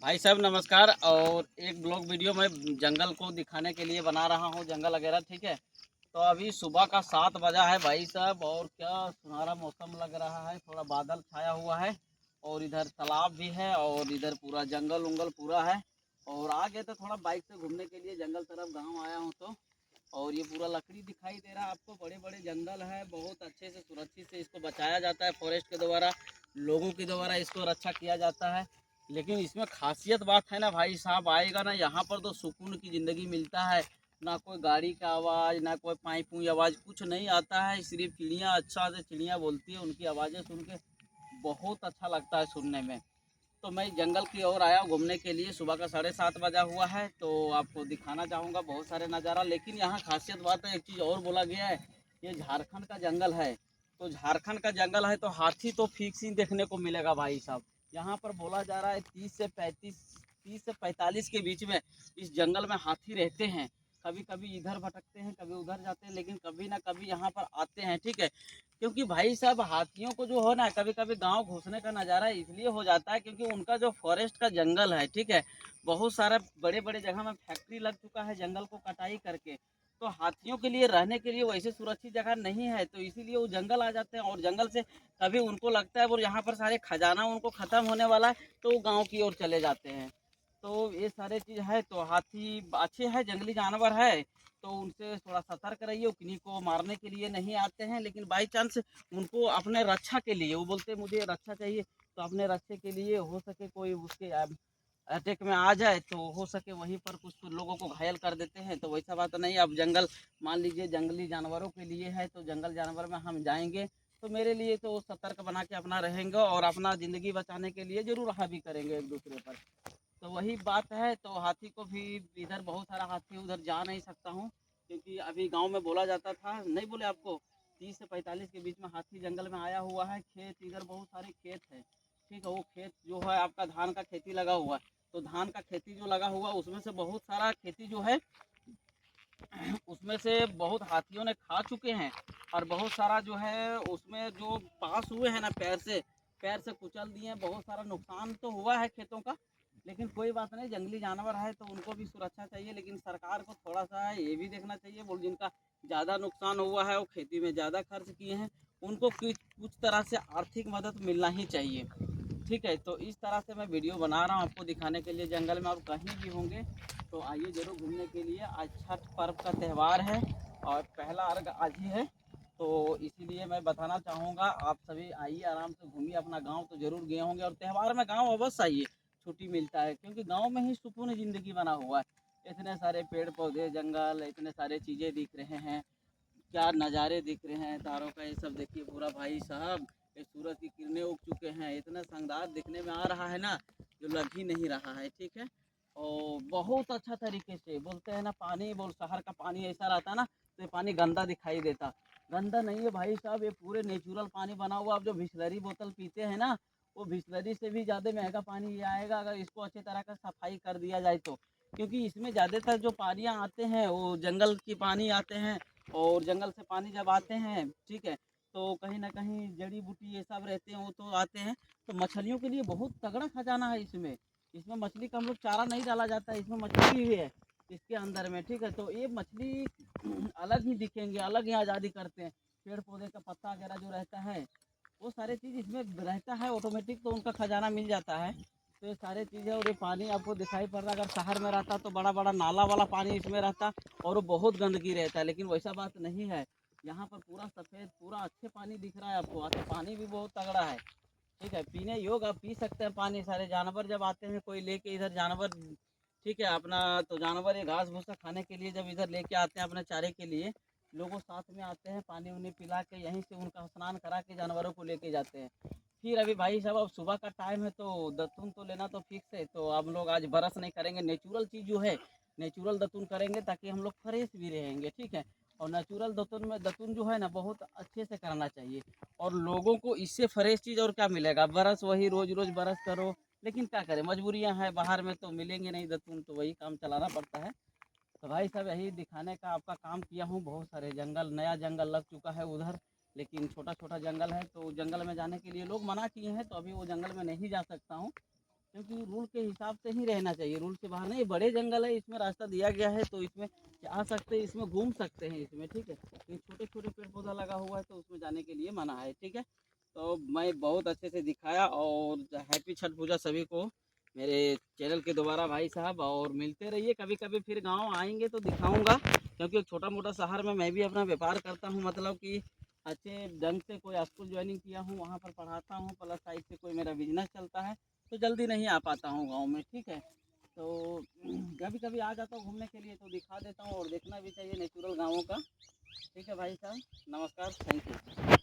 भाई साहब नमस्कार। और एक ब्लॉग वीडियो मैं जंगल को दिखाने के लिए बना रहा हूँ, जंगल वगैरह। ठीक है, तो अभी सुबह का 7 बजा है भाई साहब, और क्या सुनहरा मौसम लग रहा है, थोड़ा बादल छाया हुआ है और इधर तालाब भी है और इधर पूरा जंगल उंगल पूरा है। और आ गए तो थोड़ा बाइक से घूमने के लिए जंगल तरफ गाँव आया हूँ तो। और ये पूरा लकड़ी दिखाई दे रहा है आपको, बड़े बड़े जंगल है, बहुत अच्छे से सुरक्षित से इसको बचाया जाता है फॉरेस्ट के द्वारा, लोगों के द्वारा इसको रक्षा किया जाता है। लेकिन इसमें खासियत बात है ना भाई साहब, आएगा ना यहाँ पर तो सुकून की ज़िंदगी मिलता है। ना कोई गाड़ी का आवाज़, ना कोई पाई पुई आवाज़, कुछ नहीं आता है। सिर्फ चिड़ियाँ अच्छा से चिड़ियाँ बोलती है, उनकी आवाज़ें सुन के बहुत अच्छा लगता है सुनने में। तो मैं जंगल की ओर आया घूमने के लिए, सुबह का 7:30 बजा हुआ है, तो आपको दिखाना चाहूँगा बहुत सारे नज़ारा। लेकिन यहाँ खासियत बात है, एक चीज़ और बोला गया है, ये झारखंड का जंगल है। तो झारखंड का जंगल है तो हाथी तो फिक्स ही देखने को मिलेगा भाई साहब। यहाँ पर बोला जा रहा है 30 से 45 के बीच में इस जंगल में हाथी रहते हैं। कभी कभी इधर भटकते हैं, कभी उधर जाते हैं, लेकिन कभी ना कभी यहाँ पर आते हैं। ठीक है, क्योंकि भाई साहब हाथियों को जो हो ना, कभी कभी गांव घुसने का नज़ारा इसलिए हो जाता है क्योंकि उनका जो फॉरेस्ट का जंगल है, ठीक है, बहुत सारे बड़े बड़े जगह में फैक्ट्री लग चुका है जंगल को कटाई करके। तो हाथियों के लिए रहने के लिए वैसे सुरक्षित जगह नहीं है, तो इसीलिए वो जंगल आ जाते हैं। और जंगल से कभी उनको लगता है वो यहाँ पर सारे खजाना उनको ख़त्म होने वाला है, तो वो गाँव की ओर चले जाते हैं। तो ये सारे चीज़ है, तो हाथी अच्छे हैं, जंगली जानवर है, तो उनसे थोड़ा सतर्क रहिए। वो किन्हीं को मारने के लिए नहीं आते हैं, लेकिन बाई चांस उनको अपने रक्षा के लिए, वो बोलते हैं मुझे रक्षा चाहिए, तो अपने रक्षा के लिए हो सके कोई उसके अटैक में आ जाए तो हो सके वहीं पर कुछ लोगों को घायल कर देते हैं। तो वैसा बात नहीं। अब जंगल मान लीजिए जंगली जानवरों के लिए है, तो जंगल जानवर में हम जाएंगे तो मेरे लिए तो सतर्क बना के अपना रहेंगे और अपना ज़िंदगी बचाने के लिए ज़रूर हावी करेंगे एक दूसरे पर। तो वही बात है। तो हाथी को भी, इधर बहुत सारा हाथी, उधर जा नहीं सकता हूँ क्योंकि अभी गांव में बोला जाता था, नहीं बोले आपको, 30 से 45 के बीच में हाथी जंगल में आया हुआ है। खेत, इधर बहुत सारे खेत है। ठीक है, वो खेत जो है आपका धान का खेती लगा हुआ है, तो धान का खेती जो लगा हुआ उसमें से बहुत सारा खेती जो है उसमें से बहुत हाथियों ने खा चुके हैं। और बहुत सारा जो है उसमें जो पास हुए हैं ना, पैर से कुचल दिए हैं। बहुत सारा नुकसान तो हुआ है खेतों का, लेकिन कोई बात नहीं, जंगली जानवर है तो उनको भी सुरक्षा चाहिए। लेकिन सरकार को थोड़ा सा ये भी देखना चाहिए, बोल जिनका ज़्यादा नुकसान हुआ है, वो खेती में ज़्यादा खर्च किए हैं, उनको कुछ तरह से आर्थिक मदद मिलना ही चाहिए। ठीक है, तो इस तरह से मैं वीडियो बना रहा हूँ आपको दिखाने के लिए। जंगल में आप कहीं भी होंगे तो आइए ज़रूर घूमने के लिए। आज छठ पर्व का त्यौहार है और पहला अर्घ आज ही है, तो इसीलिए मैं बताना चाहूँगा आप सभी आइए, आराम से घूमिए। अपना गांव तो ज़रूर गए होंगे, और त्यौहार में गांव अवश्य आइए, छुट्टी मिलता है क्योंकि गांव में ही सुकून ज़िंदगी बना हुआ है। इतने सारे पेड़ पौधे, जंगल, इतने सारे चीज़ें दिख रहे हैं, क्या नज़ारे दिख रहे हैं तारों का, ये सब देखिए पूरा भाई साहब। ये सूरज की किरणें उग चुके हैं, इतना शानदार दिखने में आ रहा है ना, जो लग ही नहीं रहा है। ठीक है, और बहुत अच्छा तरीके से बोलते हैं ना, पानी बोल शहर का पानी ऐसा रहता है ना, तो ये पानी गंदा दिखाई देता, गंदा नहीं है भाई साहब, ये पूरे नेचुरल पानी बना हुआ। आप जो बिसलरी बोतल पीते हैं ना, वो बिसलरी से भी ज़्यादा महंगा पानी ये आएगा अगर इसको अच्छी तरह का सफाई कर दिया जाए तो। क्योंकि इसमें ज़्यादातर जो पानियाँ आते हैं वो जंगल की पानी आते हैं, और जंगल से पानी जब आते हैं, ठीक है, तो कहीं ना कहीं जड़ी बूटी ये सब रहते हैं वो तो आते हैं। तो मछलियों के लिए बहुत तगड़ा खजाना है इसमें। इसमें मछली का हम लोग चारा नहीं डाला जाता है, इसमें मछली भी है इसके अंदर में। ठीक है, तो ये मछली अलग ही दिखेंगे, अलग ही आज़ादी करते हैं। पेड़ पौधे का पत्ता वगैरह जो रहता है वो सारे चीज़ इसमें रहता है ऑटोमेटिक, तो उनका खजाना मिल जाता है। तो ये सारे चीज़ें, और ये पानी आपको दिखाई पड़ रहा है, अगर शहर में रहता तो बड़ा बड़ा नाला वाला पानी इसमें रहता और वो बहुत गंदगी रहता है, लेकिन वैसा बात नहीं है। यहाँ पर पूरा सफ़ेद, पूरा अच्छे पानी दिख रहा है आपको, अच्छा पानी भी बहुत तगड़ा है। ठीक है, पीने योग्य, आप पी सकते हैं पानी। सारे जानवर जब आते हैं कोई लेके इधर जानवर, ठीक है अपना, तो जानवर ये घास भूसा खाने के लिए जब इधर लेके आते हैं अपने चारे के लिए, लोगों साथ में आते हैं, पानी उन्हें पिला के यहीं से उनका स्नान करा के जानवरों को लेके जाते हैं। फिर अभी भाई साहब अब सुबह का टाइम है तो दतून तो लेना तो फिक्स है, तो हम लोग आज बरस नहीं करेंगे, नेचुरल चीज़ जो है नेचुरल दतून करेंगे ताकि हम लोग फ्रेश भी रहेंगे। ठीक है, और नेचुरल दतून में, दतून जो है ना बहुत अच्छे से करना चाहिए। और लोगों को इससे फ्रेश चीज़ और क्या मिलेगा, बरस वही रोज़ रोज़ बरस करो, लेकिन क्या करें, मजबूरियां हैं, बाहर में तो मिलेंगे नहीं दतून, तो वही काम चलाना पड़ता है। तो भाई साहब यही दिखाने का आपका काम किया हूँ। बहुत सारे जंगल, नया जंगल लग चुका है उधर, लेकिन छोटा छोटा जंगल है, तो जंगल में जाने के लिए लोग मना किए हैं, तो अभी वो जंगल में नहीं जा सकता हूँ। क्योंकि रूल के हिसाब से ही रहना चाहिए, रूल से बाहर नहीं। बड़े जंगल है, इसमें रास्ता दिया गया है तो इसमें आ सकते हैं, इसमें घूम सकते हैं इसमें, ठीक है। लेकिन छोटे छोटे पेड़ पौधा लगा हुआ है तो उसमें जाने के लिए मना है, ठीक है। तो मैं बहुत अच्छे से दिखाया, और हैप्पी छठ पूजा सभी को मेरे चैनल के द्वारा भाई साहब। और मिलते रहिए, कभी कभी फिर गाँव आएंगे तो दिखाऊँगा, क्योंकि एक छोटा मोटा शहर में मैं भी अपना व्यापार करता हूँ, मतलब कि अच्छे ढंग से कोई स्कूल ज्वाइनिंग किया हूँ, वहाँ पर पढ़ाता हूँ, प्लस साइड से कोई मेरा बिजनेस चलता है, तो जल्दी नहीं आ पाता हूँ गाँव में, ठीक है। तो कभी कभी आ जाता हूँ घूमने के लिए तो दिखा देता हूँ, और देखना भी चाहिए नेचुरल गाँवों का, ठीक है भाई साहब। नमस्कार, थैंक यू।